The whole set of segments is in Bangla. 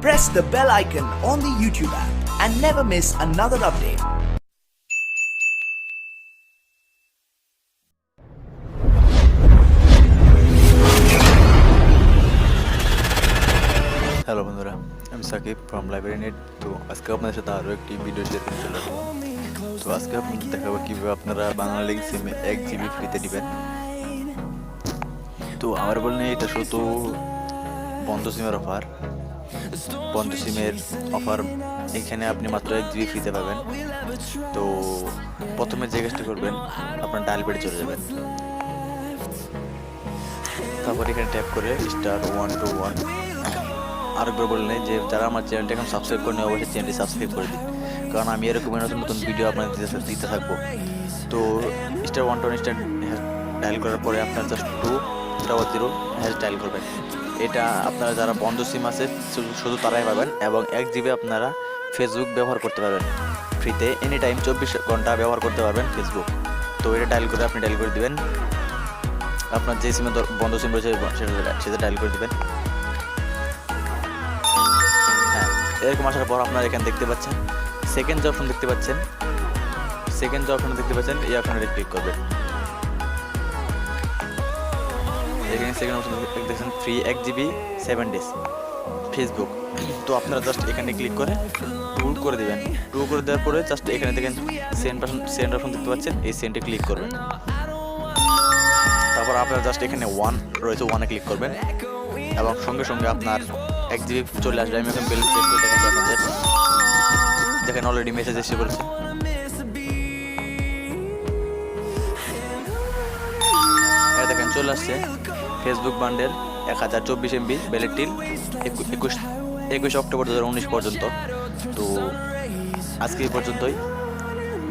Press the bell icon on the YouTube app and never miss another update. Hello বন্ধুরা, আমি সাকিব ফ্রম লাইব্রেরি নেট। তো আজকে আপনাদের সাথে আরও একটি ভিডিও শেয়ার করতে চলে আসলাম। তো আজকে আপনাদের দেখাবো কীভাবে আপনারা বাংলালিংক সিমে 1 GB ফ্রিতে দিবেন। তো আমার বললে এটা শুধু বন্ধ সিমের অফার। বন্ধ সিমের অফার এখানে আপনি মাত্র 1 GB ফ্রিতে পাবেন। তো প্রথমে যে কাজটা করবেন, আপনার ডায়াল প্যাডে চলে যাবেন। তারপর এখানে ট্যাপ করে *121। আরেকবার বললেন যে যারা আমার চ্যানেলটা এখন সাবস্ক্রাইব করেনি অবশ্যই চ্যানেলটি সাবস্ক্রাইব করে দিন, কারণ আমি এরকম নতুন নতুন ভিডিও আপনাদের দিতে থাকবো। তো *121 ডায়াল করার পরে আপনার জাস্ট 200 ডায়াল করবেন। এটা আপনারা যারা বন্ধ সিম আছে শুধু তারাই পাবেন, এবং 1 GB আপনারা ফেসবুক ব্যবহার করতে পারবেন ফ্রিতে। এনি টাইম 24 ঘন্টা ব্যবহার করতে পারবেন ফেসবুক। তো এটা ডায়াল করে আপনি ডায়াল করে দিবেন। আপনার যে সিমে বন্ধ সিম রয়েছে সেটা ডায়াল করে দিবেন। এরকম আসার পর আপনারা এখানে দেখতে পাচ্ছেন সেকেন্ড যে অপশন দেখতে পাচ্ছেন, এই অপশনে ক্লিক করবেন। এখানে সেকেন্ড অপশন দেখছেন ফ্রি 1 GB 7 days ফেসবুক। তো আপনারা জাস্ট এখানে ক্লিক করে 2 করে দিবেন। 2 করে দেওয়ার পরে জাস্ট এখানে দেখেন সেন্ড অপশন দেখতে পাচ্ছেন, এই সেন্ডে ক্লিক করবেন। তারপর আপনারা জাস্ট এখানে 1 রয়েছে, 1-এ ক্লিক করবেন এবং সঙ্গে সঙ্গে আপনার 1 GB চলে আসবে। আমি এখন বিল চেক করে দেখেন অলরেডি মেসেজ এসে বলছে। দেখেন চলে আসছে Facebook bundle 1024 MB valid till 21 October 2019 পর্যন্ত। তো আজকে এই পর্যন্তই।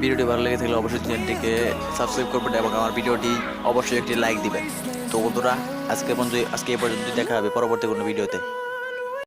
ভিডিওটি ভালো লেগে থাকলে অবশ্যই চ্যানেলটিকে সাবস্ক্রাইব করবেন এবং আমার ভিডিওটি অবশ্যই একটি লাইক দিবেন। তো বন্ধুরা, আজকে এই পর্যন্ত দেখা হবে পরবর্তী কোনো ভিডিওতে।